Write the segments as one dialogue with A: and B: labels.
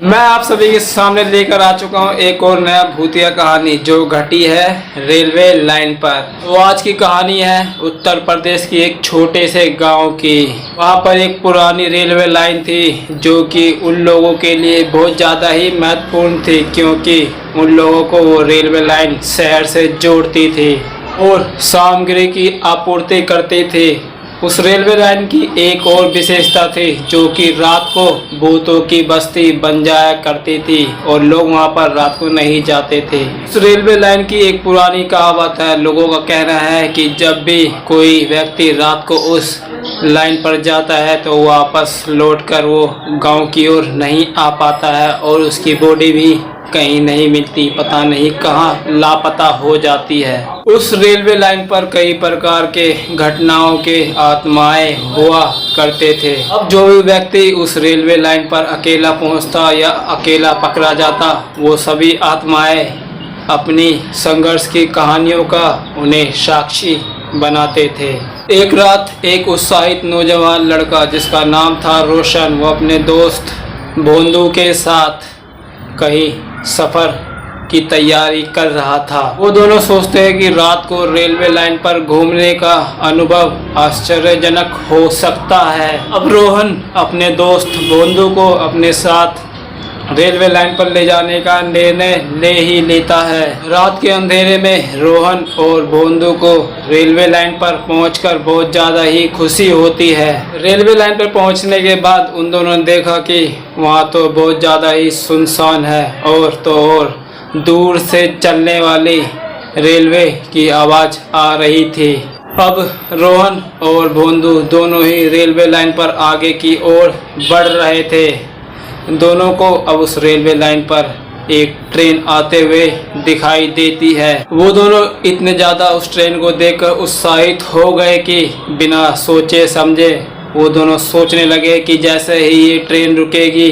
A: मैं आप सभी के सामने लेकर आ चुका हूं एक और नया भूतिया कहानी जो घटी है रेलवे लाइन पर। तो आज की कहानी है उत्तर प्रदेश की एक छोटे से गांव की। वहां पर एक पुरानी रेलवे लाइन थी जो कि उन लोगों के लिए बहुत ज़्यादा ही महत्वपूर्ण थी, क्योंकि उन लोगों को वो रेलवे लाइन शहर से जोड़ती थी और सामग्री की आपूर्ति करती थी। उस रेलवे लाइन की एक और विशेषता थी जो कि रात को भूतों की बस्ती बन जाया करती थी और लोग वहां पर रात को नहीं जाते थे। उस रेलवे लाइन की एक पुरानी कहावत है, लोगों का कहना है कि जब भी कोई व्यक्ति रात को उस लाइन पर जाता है तो वापस लौटकर वो गांव की ओर नहीं आ पाता है और उसकी बॉडी भी कहीं नहीं मिलती, पता नहीं कहाँ लापता हो जाती है। उस रेलवे लाइन पर कई प्रकार के घटनाओं के आत्माएं हुआ करते थे। अब जो भी व्यक्ति उस रेलवे लाइन पर अकेला पहुंचता या अकेला पकड़ा जाता, वो सभी आत्माएं अपनी संघर्ष की कहानियों का उन्हें साक्षी बनाते थे। एक रात एक उत्साहित नौजवान लड़का जिसका नाम था रोशन, वो अपने दोस्त भोंदू के साथ कहीं सफ़र की तैयारी कर रहा था। वो दोनों सोचते हैं कि रात को रेलवे लाइन पर घूमने का अनुभव आश्चर्यजनक हो सकता है। अब रोहन अपने दोस्त भोंदू को अपने साथ रेलवे लाइन पर ले जाने का निर्णय ले ही लेता है। रात के अंधेरे में रोहन और भोंदू को रेलवे लाइन पर पहुंचकर बहुत ज़्यादा ही खुशी होती है। रेलवे लाइन पर पहुंचने के बाद उन दोनों ने देखा कि वहां तो बहुत ज़्यादा ही सुनसान है और तो और दूर से चलने वाली रेलवे की आवाज़ आ रही थी। अब रोहन और भोंदू दोनों ही रेलवे लाइन पर आगे की ओर बढ़ रहे थे। दोनों को अब उस रेलवे लाइन पर एक ट्रेन आते हुए दिखाई देती है। वो दोनों इतने ज़्यादा उस ट्रेन को देखकर उत्साहित हो गए कि बिना सोचे समझे वो दोनों सोचने लगे कि जैसे ही ये ट्रेन रुकेगी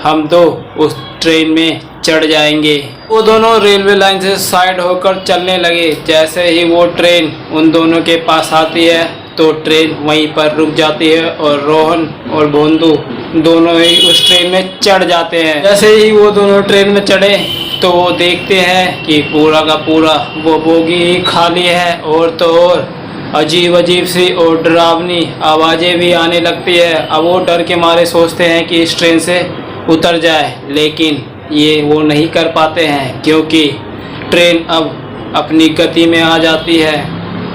A: हम दो उस ट्रेन में चढ़ जाएंगे। वो दोनों रेलवे लाइन से साइड होकर चलने लगे। जैसे ही वो ट्रेन उन दोनों के पास आती है तो ट्रेन वहीं पर रुक जाती है और रोहन और भोंदू दोनों ही उस ट्रेन में चढ़ जाते हैं। जैसे ही वो दोनों ट्रेन में चढ़े तो वो देखते हैं कि पूरा का पूरा वो बोगी ही खाली है और तो और अजीब अजीब सी और डरावनी आवाज़ें भी आने लगती है। अब वो डर के मारे सोचते हैं कि इस ट्रेन से उतर जाए, लेकिन ये वो नहीं कर पाते हैं क्योंकि ट्रेन अब अपनी गति में आ जाती है,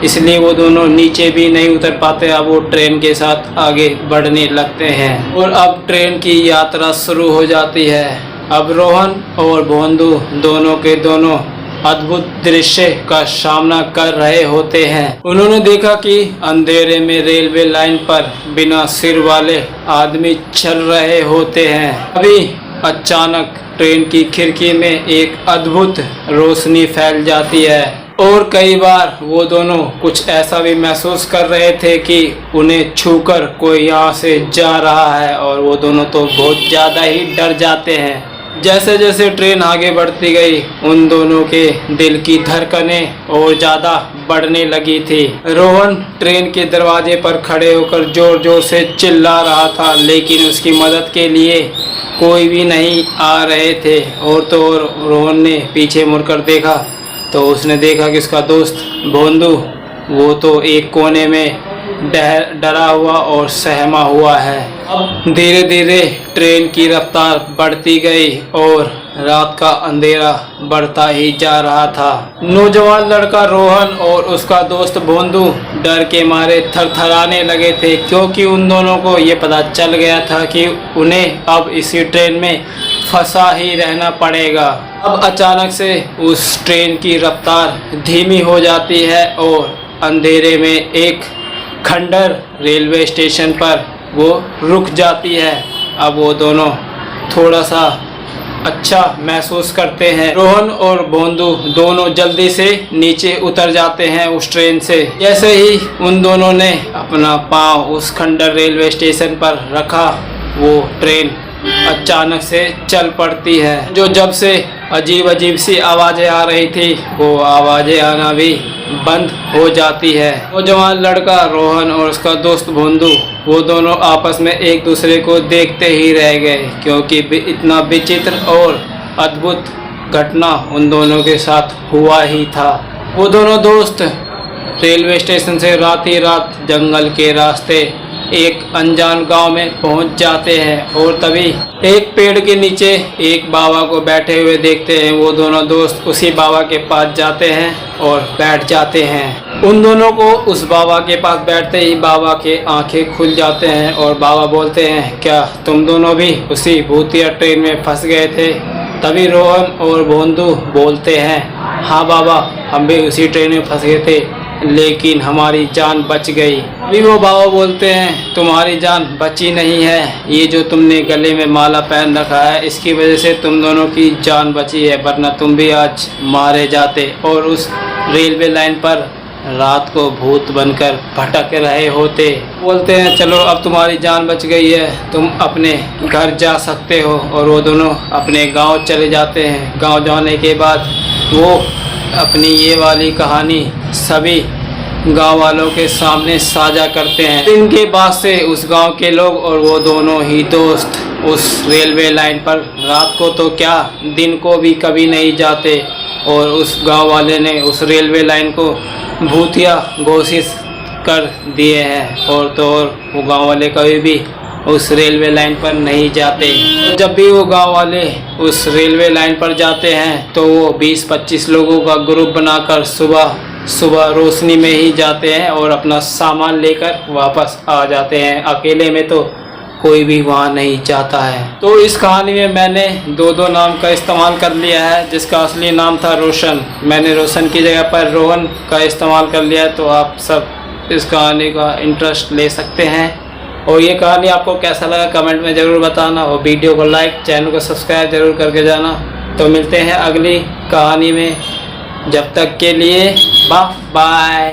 A: इसलिए वो दोनों नीचे भी नहीं उतर पाते। अब वो ट्रेन के साथ आगे बढ़ने लगते हैं और अब ट्रेन की यात्रा शुरू हो जाती है। अब रोहन और भोंदू दोनों के दोनों अद्भुत दृश्य का सामना कर रहे होते हैं। उन्होंने देखा कि अंधेरे में रेलवे लाइन पर बिना सिर वाले आदमी चल रहे होते हैं। अभी अचानक ट्रेन की खिड़की में एक अद्भुत रोशनी फैल जाती है और कई बार वो दोनों कुछ ऐसा भी महसूस कर रहे थे कि उन्हें छूकर कोई यहाँ से जा रहा है और वो दोनों तो बहुत ज़्यादा ही डर जाते हैं। जैसे जैसे ट्रेन आगे बढ़ती गई उन दोनों के दिल की धड़कनें और ज़्यादा बढ़ने लगी थी। रोहन ट्रेन के दरवाजे पर खड़े होकर ज़ोर ज़ोर से चिल्ला रहा था, लेकिन उसकी मदद के लिए कोई भी नहीं आ रहे थे। और तो और रोहन ने पीछे मुड़कर देखा तो उसने देखा कि उसका दोस्त भोंदू वो तो एक कोने में डरा हुआ और सहमा हुआ है। अब धीरे धीरे ट्रेन की रफ्तार बढ़ती गई और रात का अंधेरा बढ़ता ही जा रहा था। नौजवान लड़का रोहन और उसका दोस्त भोंदू डर के मारे थरथराने लगे थे, क्योंकि उन दोनों को ये पता चल गया था कि उन्हें अब इसी ट्रेन में फंसा ही रहना पड़ेगा। अब अचानक से उस ट्रेन की रफ्तार धीमी हो जाती है और अंधेरे में एक खंडर रेलवे स्टेशन पर वो रुक जाती है। अब वो दोनों थोड़ा सा अच्छा महसूस करते हैं। रोहन और भोंदू दोनों जल्दी से नीचे उतर जाते हैं उस ट्रेन से। जैसे ही उन दोनों ने अपना पाँव उस खंडर रेलवे स्टेशन पर रखा वो ट्रेन अचानक से चल पड़ती है। जो जब से अजीब अजीब सी आवाज़ें आ रही थी वो आवाज़ें आना भी बंद हो जाती है। नौजवान लड़का रोहन और उसका दोस्त भोंदू वो दोनों आपस में एक दूसरे को देखते ही रह गए, क्योंकि इतना विचित्र और अद्भुत घटना उन दोनों के साथ हुआ ही था। वो दोनों दोस्त रेलवे स्टेशन से रात ही रात जंगल के रास्ते एक अनजान गांव में पहुंच जाते हैं और तभी एक पेड़ के नीचे एक बाबा को बैठे हुए देखते हैं। वो दोनों दोस्त उसी बाबा के पास जाते हैं और बैठ जाते हैं। उन दोनों को उस बाबा के पास बैठते ही बाबा के आंखें खुल जाते हैं और बाबा बोलते हैं, क्या तुम दोनों भी उसी भूतिया ट्रेन में फंस गए थे? तभी रोहन और भोंदू बोलते हैं, हाँ बाबा, हम भी उसी ट्रेन में फंस गए थे, लेकिन हमारी जान बच गई। अभी वो बाबा बोलते हैं, तुम्हारी जान बची नहीं है, ये जो तुमने गले में माला पहन रखा है इसकी वजह से तुम दोनों की जान बची है, वरना तुम भी आज मारे जाते और उस रेलवे लाइन पर रात को भूत बनकर भटक रहे होते। बोलते हैं, चलो अब तुम्हारी जान बच गई है, तुम अपने घर जा सकते हो। और वो दोनों अपने गांव चले जाते हैं। गांव जाने के बाद वो अपनी ये वाली कहानी सभी गांव वालों के सामने साझा करते हैं। इनके बाद से उस गांव के लोग और वो दोनों ही दोस्त उस रेलवे लाइन पर रात को तो क्या दिन को भी कभी नहीं जाते और उस गांव वाले ने उस रेलवे लाइन को भूतिया घोषित कर दिए हैं और तो और वो गांव वाले कभी भी उस रेलवे लाइन पर नहीं जाते। तो जब भी वो गांव वाले उस रेलवे लाइन पर जाते हैं तो वो 20-25 लोगों का ग्रुप बनाकर सुबह सुबह रोशनी में ही जाते हैं और अपना सामान लेकर वापस आ जाते हैं। अकेले में तो कोई भी वहाँ नहीं जाता है। तो इस कहानी में मैंने दो नाम का इस्तेमाल कर लिया है, जिसका असली नाम था रोशन। मैंने रोशन की जगह पर रोहन का इस्तेमाल कर लिया है। तो आप सब इस कहानी का इंटरेस्ट ले सकते हैं। और ये कहानी आपको कैसा लगा कमेंट में ज़रूर बताना और वीडियो को लाइक, चैनल को सब्सक्राइब ज़रूर करके जाना। तो मिलते हैं अगली कहानी में, जब तक के लिए बाय बाय।